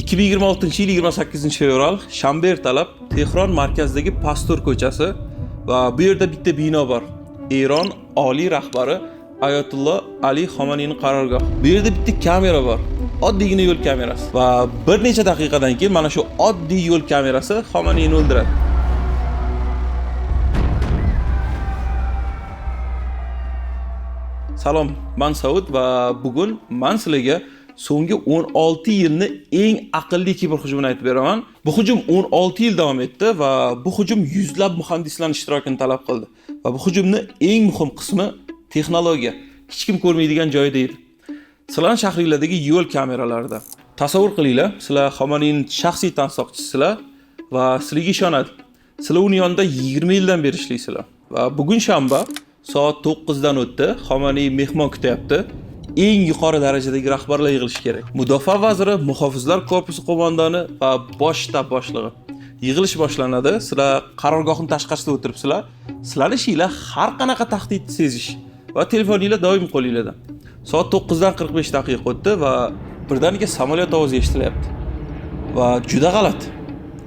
2026-yil 28-fevral shanba ertalab Tehron markazidagi Pastor ko'chasi va bu yerda bitta bino bor. Eron oliy rahbari Ayatulloh Ali Xomaniyning qarorgohi. Bu yerda bitta kamera bor. Oddiygina yo'l kamerasi va bir necha daqiqadan keyin mana shu oddiy yo'l kamerasi Xomaniyni o'ldiradi. Salom, men Saud va bugun men sizlarga so'nggi 16 yilni eng aqlli kiber hujumini aytib beraman. Bu hujum 16 yil davom etdi va bu hujum yuzlab muhandislarning ishtirokini talab qildi. Va bu hujumning eng muhim qismi texnologiya. Hech kim ko'rmaydigan joyda edi. Sizlarning shahringlardagi yo'l kameralarida. Tasavvur qilinglar, sizlar Xomaniyning shaxsiy tansoqchisizlar va sizlarga ishonadi. Sizlar uning yonida 20 yildan beri ishlaysizlar. Va bugun shanba soat 9 dan o'tdi. Xomaniy mehmon kutyapti. Eng yuqori darajadagi rahbarlar yig'ilishi kerak. Mudofaa vaziri, muhofizlar korpusi qo'mondoni va bosh shtab boshlig'i. Yig'ilish boshlanadi. Sizlar qarorgohning tashqarisida o'tiribsizlar. Sizlarning ishinglar har qanaqa tahdidni sezish va telefoninglar doim qo'linglarda. Soat 9 dan 45 daqiqa o'tdi va birdaniga samolyot ovozi eshitilyapti. Va juda g'alati.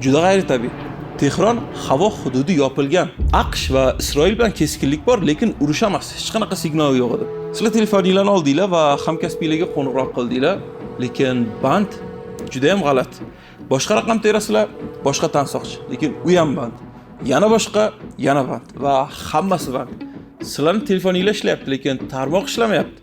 Juda g'ayritabiiy. Tehron havo hududi yopilgan. AQSh va Isroil bilan keskinlik bor, lekin urush emas. Hech qanaqa signal yo'q edi. Sizlar telefoninglarni oldinglar va hamkasbinglarga qo'ng'iroq qildinglar, lekin band juda ham g'alati. Boshqa raqam terasizlar, boshqa tansoqchi, lekin u ham band. Yana boshqa, yana band va hammasi band. Sizlarning telefoninglar ishlayapti, lekin tarmoq ishlamayapti.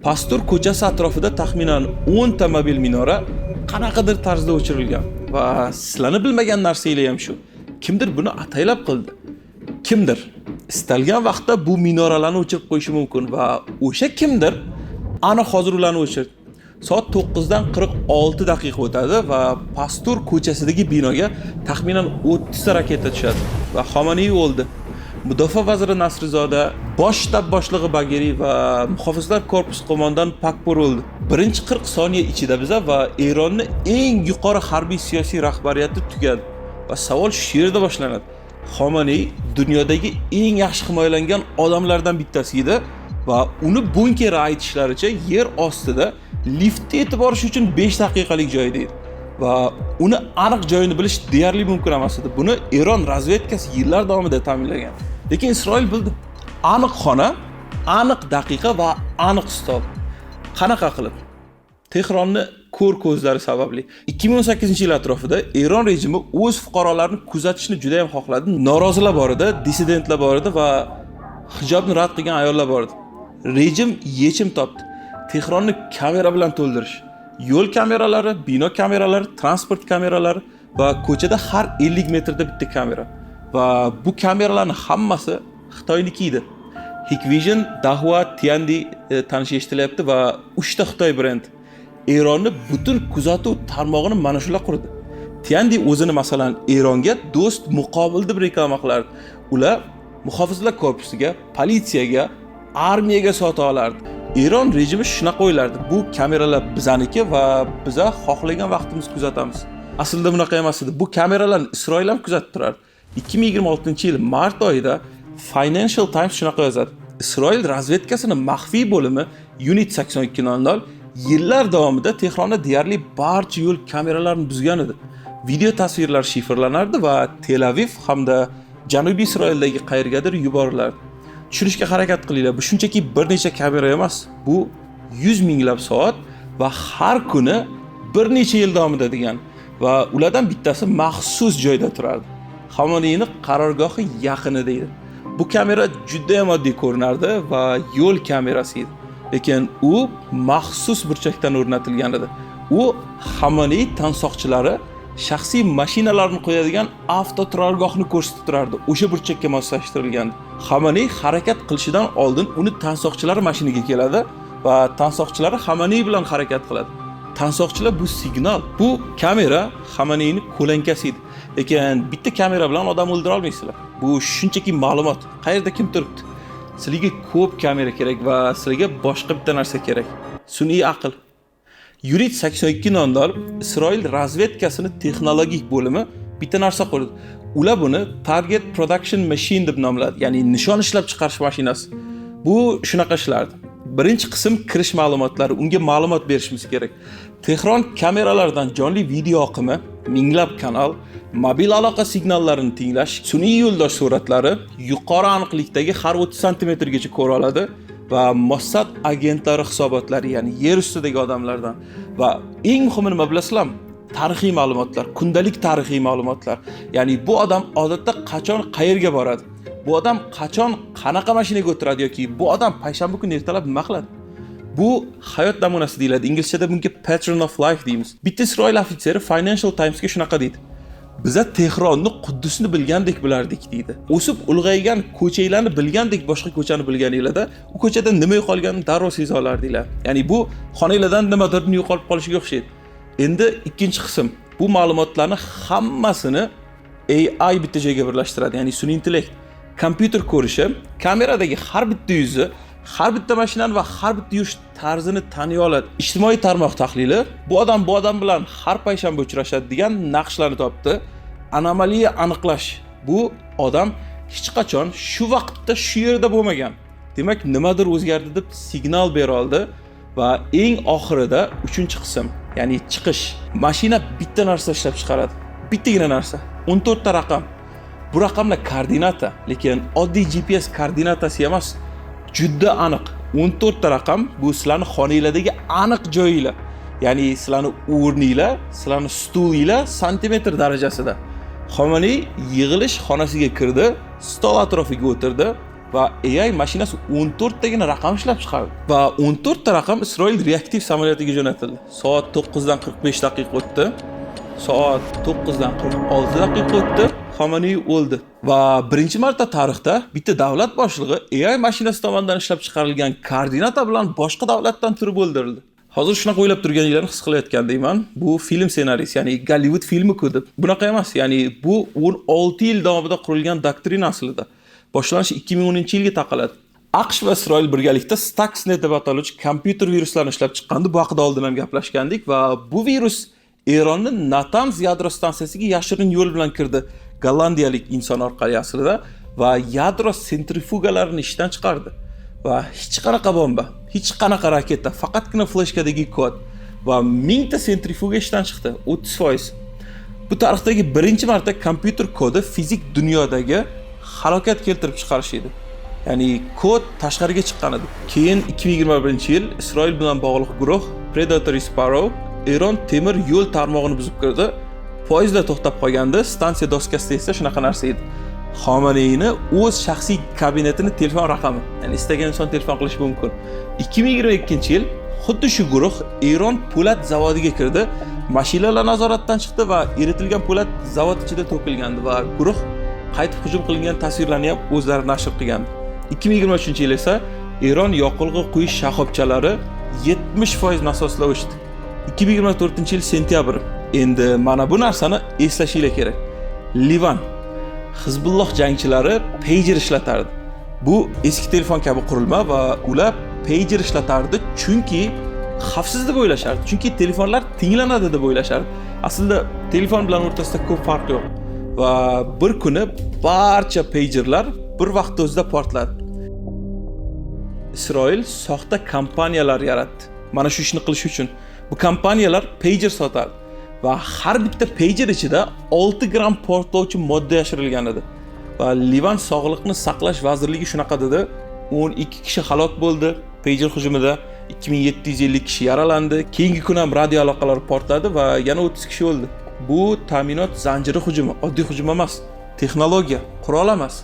Pastor ko'chasi atrofida taxminan 10 ta mobil minora qanaqadir tarzda o'chirilgan va sizlarni bilmagan narsanglar ham shu. Kimdir buni ataylab qildi. Kimdir istalgan vaqtda bu minoralarni o'chirib qo'yishi mumkin va o'sha kimdir ana hozir ularni o'chirdi. Soat 9 dan 46 daqiqa o'tadi va Pastor ko'chasidagi binoga taxminan 30 ta raketa tushadi va Xomaniy o'ldi. Mudofaa vaziri Nasrizoda, bosh shtab boshlig'i Bageri va muhofizlar korpusi qo'mondoni Pakpor o'ldi. Birinchi 40 soniya ichida biza va Eronning eng yuqori harbiy siyosiy rahbariyati tugadi. Va savol shu yerda boshlanadi. Xomaniy dunyodagi eng yaxshi himoyalangan odamlardan bittasi edi va uni bunkeri aytishlaricha yer ostida liftda yetib borish uchun 5 daqiqalik joyda edi. Va uni aniq joyini bilish deyarli mumkin emas edi. Buni Eron razvedkasi yillar davomida ta'minlagan. Lekin Isroil bildi. Aniq xona, aniq daqiqa va aniq stol. Qanaqa qilib? Tehronni ko'r ko'zlari sababli 2018-yil atrofida Eron rejimi o'z fuqarolarini kuzatishni juda ham xohladi. Norozilar bor edi, dissidentlar bor edi va hijobni rad qilgan ayollar bor edi. Rejim yechim topdi. Tehronni kamera bilan to'ldirish. Yo'l kameralari, bino kameralari, transport kameralari va ko'chada har 50 metrda bitta kamera. Va bu kameralarning hammasi Xitoyniki edi. Hikvision, Dahua, Tiandi tanish eshitilyapti va 3 ta Xitoy brend Eronni butun kuzatuv tarmog'ini mana shular qurdi. Tiandi o'zini masalan Eronga do'st muqobil deb reklama qilardi. Ular muhofizlar korpusiga, politsiyaga, armiyaga sota olardi. Eron rejimi shunaqa o'ylardi. Bu kameralar bizaniki va biz xohlagan vaqtimiz kuzatamiz. Aslida bunaqa emas edi. Bu kameralarni Isroil ham kuzatib turardi. 2026-yil mart oyida Financial Times shunaqa yozadi. Isroil razvedkasining maxfiy bo'limi Unit 82 yillar davomida Tehronda deyarli barcha yo'l kameralarini buzgan edi. Video tasvirlar shifrlanardi va Tel Aviv hamda Janubiy Isroildagi qayergadir yuborilardi. Tushunishga harakat qilinglar. Bu shunchaki bir necha kamera emas. Bu 100 minglab soat va har kuni bir necha yil davomida degan. Va ulardan bittasi maxsus joyda turardi. Xomaniyning qarorgohi yaqinida edi. Bu kamera juda ham oddiy ko'rinardi va yo'l kamerasi edi. Lekin u maxsus burchakdan o'rnatilgan edi. U Xomaniy tansoqchilari shaxsiy mashinalarni qo'yadigan avtoturargohni ko'rsatib turardi. O'sha burchakka moslashtirilgan. Xomaniy harakat qilishidan oldin uni tansoqchilar mashinaga keladi va tansoqchilari Xomaniy bilan harakat qiladi. Tansoqchilar bu signal, bu kamera Xomaniyning qo'lankasi edi. Lekin bitta kamera bilan odam o'ldira olmaysizlar. Bu shunchaki ma'lumot. Qayerda kim turibdi? Sizlarga ko'p kamera kerak va sizlarga boshqa bitta narsa kerak. Sun'iy aql. Unit 82 nomli Isroil razvedkasining texnologik bo'limi bitta narsa qurdi. Ular buni Target Production Machine deb nomladi, ya'ni nishon ishlab chiqarish mashinasi. Bu shunaqa ishlardi. Birinchi qism kirish ma'lumotlari, unga ma'lumot berishimiz kerak. Tehron kameralaridan jonli video oqimi, minglab kanal, mobil aloqa signallarini tinglash, sun'iy yo'ldosh suratlari yuqori aniqlikdagi har 30 santimetrgacha ko'ra oladi va Mossad agentlari hisobotlari, ya'ni yer ustidagi odamlardan va eng muhimi nima bilasizlarmi? Tarixiy ma'lumotlar, kundalik tarixiy ma'lumotlar. Ya'ni bu odam odatda qachon qayerga boradi? Bu odam qachon qanaqa mashinaga o'tiradi yoki bu odam payshanba kuni ertalab nima qiladi? Bu hayot namunasi deyiladi. Inglizchada bunga pattern of life deymiz. Bitta Isroil ofitseri Financial Times'ga shunaqa deydi. Biza Tehronni, Quddusni bilgandek bilardik deydi. O'sib ulg'aygan ko'chalarni bilgandek boshqa ko'chani bilganinglarda, u ko'chada nima yo'qolganini darrov seza olardinglar. Ya'ni bu xonanglardan nimadir yo'qolib qolishiga o'xshaydi. Endi ikkinchi qism. Bu ma'lumotlarni hammasini AI bitta joyga birlashtiradi, ya'ni sun'iy intellekt. Kompyuter ko'rishi kameradagi har bitta yuzni, har bitta mashinani va har bitta yurish tarzini taniy oladi. Ijtimoiy tarmoq tahlili bu odam bilan har payshanba uchrashadi degan naqshlarni topdi. Anomaliya aniqlash. Bu odam hech qachon shu vaqtda shu yerda bo'lmagan. Demak, nimadir o'zgardi deb signal bera oldi va eng oxirida 3-qism, ya'ni chiqish. Mashina bitta narsa ishlab chiqaradi. Bittagina narsa. 14 ta raqam. Bu raqamlar koordinata, lekin oddiy GPS koordinatasi emas. Juda aniq. 14 ta raqam bu sizlarning xonanglardagi aniq joyinglar. Ya'ni sizlarning o'rninglar, sizlarning stulinglar santimetr darajasida. Xomaney yig'ilish xonasiga kirdi, stol atrofiga o'tirdi va AI mashinasi 14 tagina raqam ishlab chiqardi. Va 14 ta raqam Isroil reaktiv samolyotiga jo'natildi. Soat 9 dan 45 daqiqa o'tdi. Soat 9 dan 46 daqiqa o'tdi. Xomaney o'ldi. Va birinchi marta tarixda bitta davlat boshlig'i AI mashinasi tomonidan ishlab chiqarilgan koordinata bilan boshqa davlatdan turib o'ldirildi. Hozir shunaqa o'ylab turganinglarni his qilayotgandayman. Bu film ssenariysi, ya'ni Gollivud filmi-ku deb. Bunaqa emas, ya'ni bu 16 yil davomida qurilgan doktrina aslida. Boshlanishi 2010-yilga taqaladi. AQSh va Isroil birgalikda Stuxnet deb ataluvchi kompyuter viruslarini ishlab chiqqandi. Bu haqida oldin ham gaplashgandik va bu virus Eronning Natanz yadro stansiyasiga yashirin yo'l bilan kirdi. Gollandiyalik inson orqali aslida va yadro sentrifugalarini ishdan chiqardi. Va hech qanaqa bomba, hech qanaqa raketa, faqatgina fleshkadagi kod va 1000 ta sentrifuga ishdan chiqdi. 30%. Bu tarixdagi birinchi marta kompyuter kodi fizik dunyodagi halokat keltirib chiqarish edi. Ya'ni kod tashqariga chiqqan edi. Keyin 2021-yil Isroil bilan bog'liq guruh Predatory Sparrow Eron temir yo'l tarmog'ini buzib kirdi. Poyezdlar to'xtab qolganda stansiya doskasida esa shunaqa narsa edi. Xomaneyni o'z shaxsiy kabinetini telefon raqami, ya'ni istagan inson telefon qilishi mumkin. 2022-yil xuddi shu guruh Eron po'lat zavodiga kirdi. Mashinalar nazoratdan chiqdi va eritilgan po'lat zavod ichida to'kilgandi va guruh qaytib hujum qilingan tasvirlarni ham o'zlari nashr qilgandi. 2023-yil esa Eron yoqilg'i quyish shoxobchalari 70% nasoslab o'chdi. 2024-yil sentyabr. Endi mana bu narsani eslashinglar kerak. Livan Hizbulloh jangchilari pager ishlatardi. Bu eski telefon kabi qurilma va ular pager ishlatardi chunki xavfsiz deb o'ylashardi. Chunki telefonlar tinglanadi deb o'ylashardi. Aslida telefon bilan o'rtasida ko'p farq yo'q. Va bir kuni barcha pagerlar bir vaqtda o'zida portladi. Isroil soxta kompaniyalar yaratdi. Mana shu ishni qilish uchun bu kompaniyalar pager sotardi. Va har bitta pager ichida 6 gram portlovchi modda yashirilgan edi. Va Livan sog'liqni saqlash vazirligi shunaqa dedi, 12 kishi halok bo'ldi pager hujumida, 2750 kishi yaralandi. Keyingi kun ham radio aloqalar portladi va yana 30 kishi o'ldi. Bu ta'minot zanjiri hujumi, oddiy hujum emas, texnologiya, qurol emas.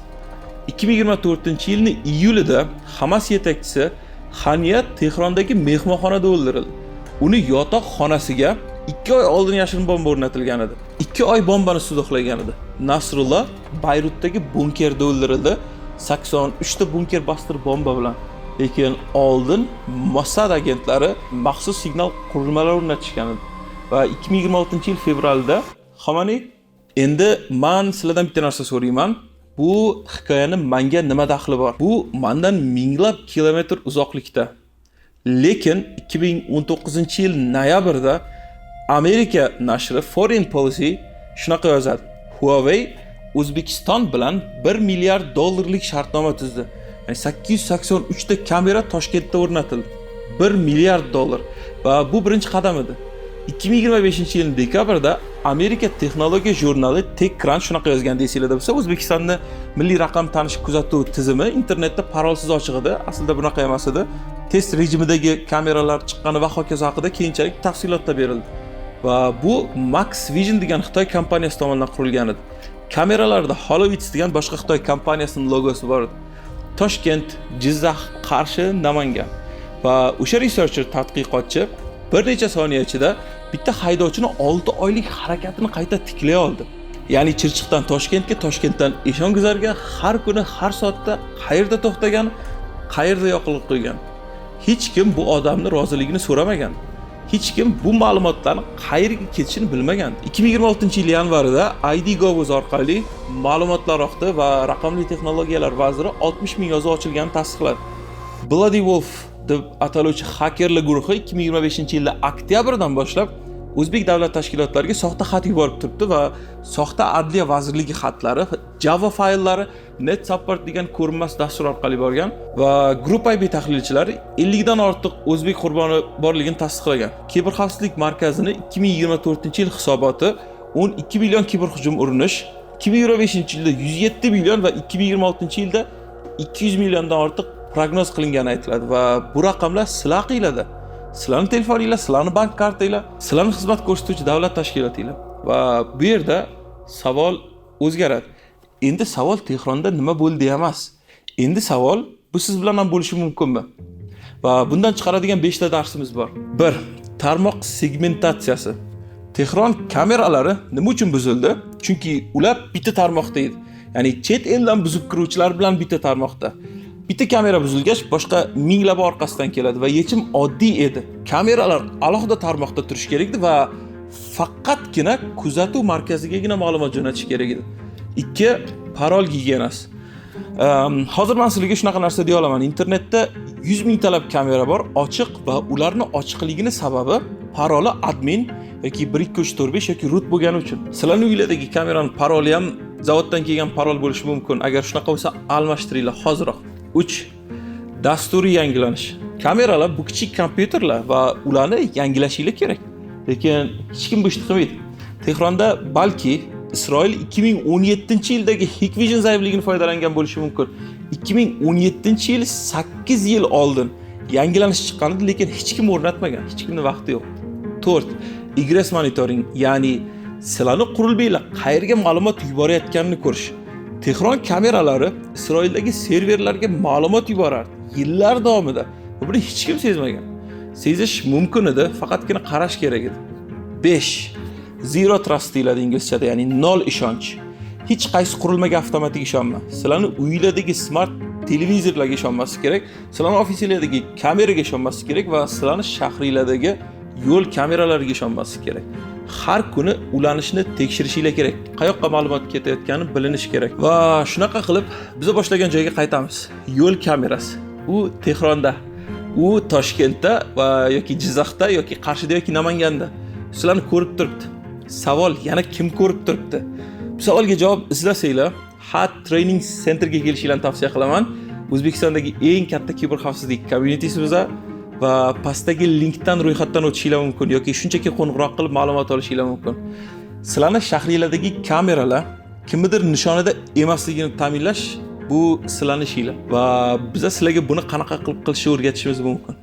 2024-yilning iyulida Hamas yetakchisi Haniya Tehrondagi mehmonxonada o'ldirildi. Uni yotoq xonasiga 2 oy oldin yashirin bomba o'rnatilgan edi. 2 oy bombani ustida uxlagan edi. Nasrullah Bayrutdagi bunkerda o'ldirildi. 83 ta bunker bostirib bomba bilan. Lekin oldin Mossad agentlari maxsus signal qurilmalari o'rnatishgan edi. Va 2026-yil fevralda Xomaney endi men sizlardan bitta narsa so'rayman. Bu hikoyani menga nima daxli bor? Bu mendan minglab kilometr uzoqlikda. Lekin 2019-yil noyabrda Amerika nashri Foreign Policy shunaqa yozadi. Huawei O'zbekiston bilan $1 milliard shartnoma tuzdi. Ya'ni 883 ta kamera Toshkentda o'rnatildi. 1 milliard dollar va bu birinchi qadam edi. 2025-yil dekabrda Amerika texnologiya jurnali TechCrunch shunaqa yozgan deysizlarda bo'lsa, O'zbekistonning milliy raqam tanish kuzatuv tizimi internetda parolsiz ochiq edi. Aslida bunaqa emas edi. Test rejimidagi kameralar chiqqani va hokazo haqida keyinchalik tafsilotlar berildi. Va bu Max Vision degan Xitoy kompaniyasi tomonidan qurilgan edi. Kameralarda Holowitz degan boshqa Xitoy kompaniyasining logosi bor edi. Toshkent, Jizzax, Qarshi, Namangan. Va o'sha researcher tadqiqotchi bir necha soniya ichida bitta haydovchini 6 oylik harakatini qayta tiklay oldi. Ya'ni Chirchiqdan Toshkentga, Toshkentdan Eshonguzarga har kuni, har soatda qayerda to'xtagan, qayerda yoqilib qo'ygan. Hech kim bu odamning roziligini so'ramagan. Hech kim bu ma'lumotlarning qayerga ketishini bilmagan. 2026-yil yanvarida ID.Gov.uz orqali ma'lumotlar oqdi va raqamli texnologiyalar vaziri 60 ming yozuv ochilganini tasdiqladi. Bloody Wolf deb ataluvchi xakerlar guruhi 2025-yilda oktyabrdan boshlab O'zbek davlat tashkilotlariga soxta xat yuborib turibdi va soxta adliya vazirligi xatlari, Java fayllari NetSupport degan ko'rinmas dastur orqali borgan va Group IB tahlilchilari 50 dan ortiq o'zbek qurboni borligini tasdiqlagan. Kiberxavfsizlik markazining 2024-yil hisoboti 12 million kiberhujum urinish, 2025-yilda 107 million va 2026-yilda 200 milliondan ortiq prognoz qilingani aytiladi va bu raqamlar sizlar aqilada. Sizlarning telefoninglar, sizlarning bank kartanglar, sizlarning xizmat ko'rsatuvchi davlat tashkilotinglar. Va bu yerda savol o'zgaradi. Endi savol Tehronda nima bo'ldi emas. Endi savol bu siz bilan ham bo'lishi mumkinmi? Va bundan chiqaradigan 5 ta darsimiz bor. 1. Tarmoq segmentatsiyasi. Tehron kameralari nima uchun buzildi? Chunki ular bitta tarmoqda edi. Ya'ni chet eldan buzib kiruvchilar bilan bitta tarmoqda. Bitta kamera buzilgach, boshqa minglab orqasidan keladi va yechim oddiy edi. Kameralar alohida tarmoqda turish kerak edi va faqatgina kuzatuv markazigagina ma'lumot jo'natish kerak edi. 2. Parol gigiyenasi. Hozir men sizlarga shunaqa narsa deya olaman. Internetda 100 ming talab kamera bor, ochiq va ularning ochiqligini sababi paroli admin yoki 12345 yoki root bo'lgani uchun. Sizlarning uylardagi kameraning paroli ham zavoddan kelgan parol bo'lishi mumkin. Agar shunaqa bo'lsa, almashtiringlar hozirroq. 3. Dasturiy yangilanish. Kameralar bu kichik kompyuterlar va ularni yangilashinglar kerak. Lekin hech kim bu ishni qilmaydi. Tehronda balki Isroil 2017-yildagi Hikvision zaifligini foydalangan bo'lishi mumkin. 2017-yil 8 yil oldin yangilanish chiqqan edi, lekin hech kim o'rnatmagan. Hech kimning vaqti yo'q. 4. Egress monitoring, ya'ni sizlarning qurilmanglar qayerga ma'lumot yuborayotganini ko'rish. Tehron kameralari Isroildagi serverlarga ma'lumot yuborardi yillar davomida. Buni hech kim sezmagan. Sezish mumkin edi, faqatgina qarash kerak edi. 5. Zero trust deyiladi inglizchada, ya'ni nol ishonch. Hech qaysi qurilmaga avtomatik ishonma. Sizlarning uylardagi smart televizorlarga ishonmaslik kerak, sizlarning ofisinglardagi kameraga ishonmaslik kerak va sizlarning shahringlardagi yo'l kameralariga ishonmaslik kerak. Har kuni ulanishni tekshirishinglar kerak. Qayoqqa ma'lumot ketayotgani bilinishi kerak. Va shunaqa qilib biz boshlagan joyga qaytamiz. Yo'l kamerasi. U Tehronda, u Toshkentda va yoki Jizzaxda yoki Qarshida yoki Namanganda. Sizlarni ko'rib turibdi. Savol, yana kim ko'rib turibdi? Bu savolga javob izlasanglar, HUD Training Centerga kelishinglarni tavsiya qilaman. O'zbekistondagi eng katta kiberxavfsizlik community bizda va pastdagi linkdan ro'yxatdan o'tishinglar mumkin yoki shunchaki qo'ng'iroq qilib ma'lumot olishinglar mumkin. Sizlarning shahringlardagi kameralar kimnidir nishonida emasligini ta'minlash bu sizlarning ishinglar va biz sizlarga buni qanaqa qilib qilishni o'rgatishimiz mumkin.